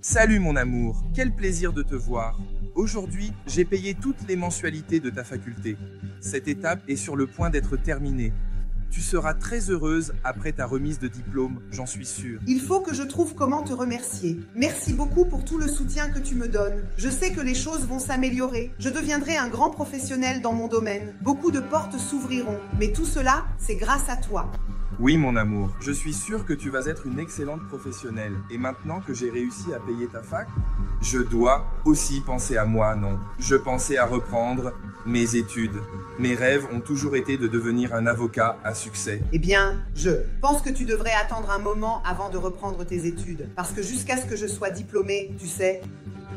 Salut mon amour, quel plaisir de te voir. Aujourd'hui, j'ai payé toutes les mensualités de ta faculté. Cette étape est sur le point d'être terminée. Tu seras très heureuse après ta remise de diplôme, j'en suis sûre. Il faut que je trouve comment te remercier. Merci beaucoup pour tout le soutien que tu me donnes. Je sais que les choses vont s'améliorer. Je deviendrai un grand professionnel dans mon domaine. Beaucoup de portes s'ouvriront. Mais tout cela, c'est grâce à toi. Oui mon amour, je suis sûre que tu vas être une excellente professionnelle. Et maintenant que j'ai réussi à payer ta fac, je dois aussi penser à moi, non. Je pensais à reprendre mes études. Mes rêves ont toujours été de devenir un avocat à succès. Eh bien, je pense que tu devrais attendre un moment avant de reprendre tes études. Parce que jusqu'à ce que je sois diplômée, tu sais...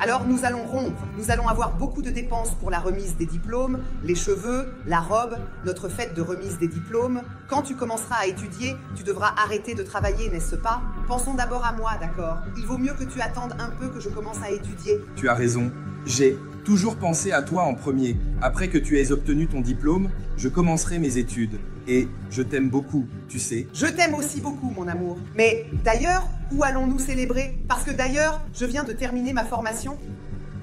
Alors nous allons rompre, nous allons avoir beaucoup de dépenses pour la remise des diplômes, les cheveux, la robe, notre fête de remise des diplômes. Quand tu commenceras à étudier, tu devras arrêter de travailler, n'est-ce pas? Pensons d'abord à moi, d'accord? Il vaut mieux que tu attendes un peu que je commence à étudier. Tu as raison, j'ai toujours pensé à toi en premier. Après que tu aies obtenu ton diplôme, je commencerai mes études. Et je t'aime beaucoup, tu sais. Je t'aime aussi beaucoup, mon amour. Mais d'ailleurs, où allons-nous célébrer? Parce que d'ailleurs, je viens de terminer ma formation.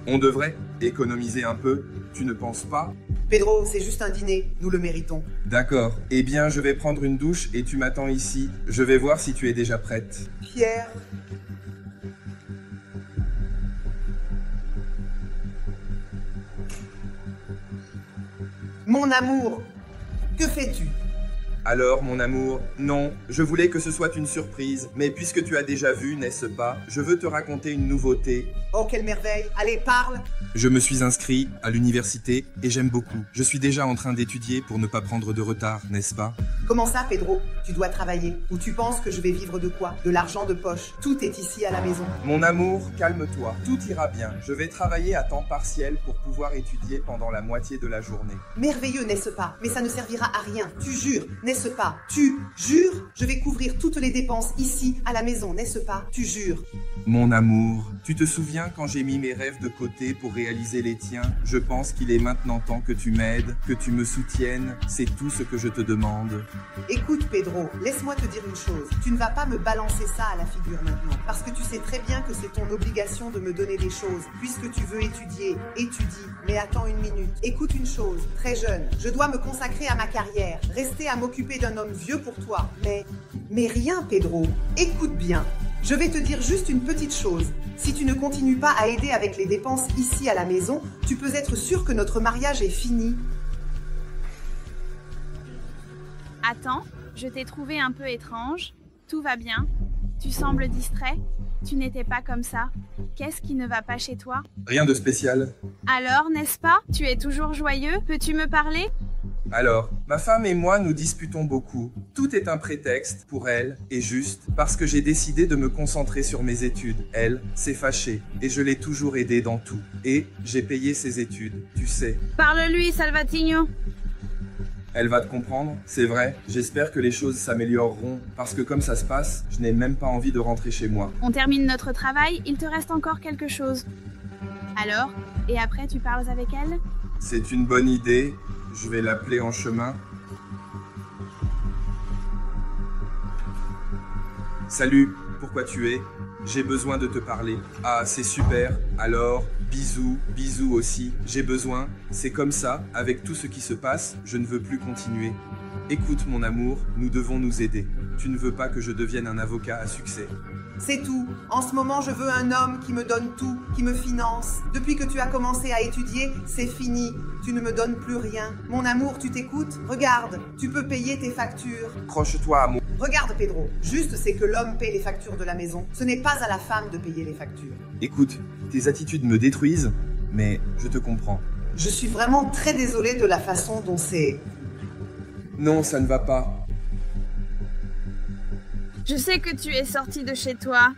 On devrait économiser un peu, tu ne penses pas? Pedro, c'est juste un dîner, nous le méritons. D'accord. Eh bien, je vais prendre une douche et tu m'attends ici. Je vais voir si tu es déjà prête. Pierre... Mon amour, que fais-tu? Alors, mon amour, non, je voulais que ce soit une surprise, mais puisque tu as déjà vu, n'est-ce pas, je veux te raconter une nouveauté. Oh, quelle merveille! Allez, parle! Je me suis inscrit à l'université et j'aime beaucoup. Je suis déjà en train d'étudier pour ne pas prendre de retard, n'est-ce pas? Comment ça, Pedro? Tu dois travailler. Ou tu penses que je vais vivre de quoi? De l'argent de poche. Tout est ici à la maison. Mon amour, calme-toi. Tout ira bien. Je vais travailler à temps partiel pour pouvoir étudier pendant la moitié de la journée. Merveilleux, n'est-ce pas? Mais ça ne servira à rien. Tu jures, n'est-ce pas? Tu jures? Je vais couvrir toutes les dépenses ici à la maison, n'est-ce pas? Tu jures? Mon amour, tu te souviens quand j'ai mis mes rêves de côté pour réaliser les tiens? Je pense qu'il est maintenant temps que tu m'aides, que tu me soutiennes. C'est tout ce que je te demande. Écoute, Pedro, laisse-moi te dire une chose. Tu ne vas pas me balancer ça à la figure maintenant. Parce que tu sais très bien que c'est ton obligation de me donner des choses. Puisque tu veux étudier, étudie. Mais attends une minute. Écoute une chose. Très jeune, je dois me consacrer à ma carrière. Rester à m'occuper d'un homme vieux pour toi. Mais rien, Pedro. Écoute bien. Je vais te dire juste une petite chose. Si tu ne continues pas à aider avec les dépenses ici à la maison, tu peux être sûr que notre mariage est fini. Attends, je t'ai trouvé un peu étrange. Tout va bien? Tu sembles distrait? Tu n'étais pas comme ça. Qu'est-ce qui ne va pas chez toi? Rien de spécial. Alors, n'est-ce pas? Tu es toujours joyeux? Peux-tu me parler? Alors, ma femme et moi nous disputons beaucoup. Tout est un prétexte pour elle, et juste parce que j'ai décidé de me concentrer sur mes études. Elle s'est fâchée, et je l'ai toujours aidée dans tout. Et j'ai payé ses études, tu sais. Parle-lui, Salvatino. Elle va te comprendre, c'est vrai. J'espère que les choses s'amélioreront, parce que comme ça se passe, je n'ai même pas envie de rentrer chez moi. On termine notre travail, il te reste encore quelque chose. Alors, et après tu parles avec elle? C'est une bonne idée. Je vais l'appeler en chemin. Salut, pourquoi tu es? J'ai besoin de te parler. Ah, c'est super. Alors, bisous, bisous aussi. J'ai besoin. C'est comme ça, avec tout ce qui se passe, je ne veux plus continuer. Écoute mon amour, nous devons nous aider. Tu ne veux pas que je devienne un avocat à succès. C'est tout. En ce moment, je veux un homme qui me donne tout, qui me finance. Depuis que tu as commencé à étudier, c'est fini. Tu ne me donnes plus rien. Mon amour, tu t'écoutes? Regarde, tu peux payer tes factures. Accroche-toi à moi. Regarde, Pedro. Juste, c'est que l'homme paie les factures de la maison. Ce n'est pas à la femme de payer les factures. Écoute, tes attitudes me détruisent, mais je te comprends. Je suis vraiment très désolée de la façon dont c'est... Non, ça ne va pas. Je sais que tu es sorti de chez toi.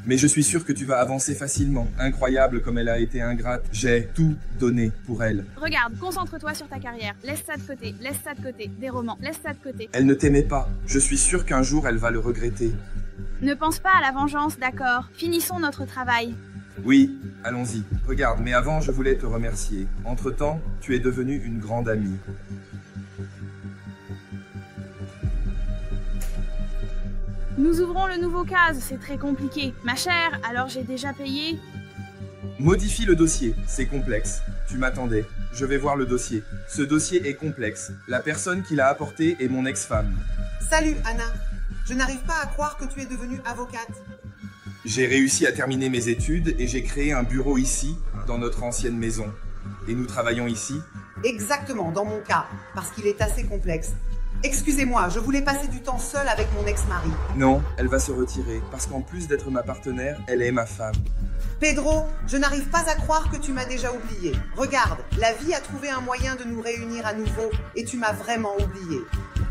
Mais je suis sûr que tu vas avancer facilement. Incroyable comme elle a été ingrate. J'ai tout donné pour elle. Regarde, concentre-toi sur ta carrière. Laisse ça de côté, laisse ça de côté. Des romans, laisse ça de côté. Elle ne t'aimait pas. Je suis sûr qu'un jour elle va le regretter. Ne pense pas à la vengeance, d'accord? Finissons notre travail. Oui, allons-y. Regarde, mais avant je voulais te remercier. Entre-temps, tu es devenue une grande amie. Nous ouvrons le nouveau case, c'est très compliqué. Ma chère, alors j'ai déjà payé. Modifie le dossier, c'est complexe. Tu m'attendais. Je vais voir le dossier. Ce dossier est complexe. La personne qui l'a apporté est mon ex-femme. Salut, Anna. Je n'arrive pas à croire que tu es devenue avocate. J'ai réussi à terminer mes études et j'ai créé un bureau ici, dans notre ancienne maison. Et nous travaillons ici. Exactement, dans mon cas, parce qu'il est assez complexe. Excusez-moi, je voulais passer du temps seul avec mon ex-mari. Non, elle va se retirer, parce qu'en plus d'être ma partenaire, elle est ma femme. Pedro, je n'arrive pas à croire que tu m'as déjà oublié. Regarde, la vie a trouvé un moyen de nous réunir à nouveau et tu m'as vraiment oublié.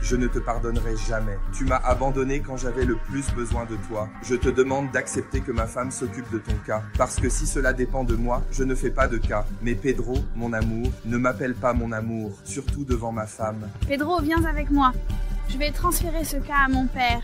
Je ne te pardonnerai jamais. Tu m'as abandonné quand j'avais le plus besoin de toi. Je te demande d'accepter que ma femme s'occupe de ton cas. Parce que si cela dépend de moi, je ne fais pas de cas. Mais Pedro, mon amour, ne m'appelle pas mon amour, surtout devant ma femme. Pedro, viens avec moi. Je vais transférer ce cas à mon père.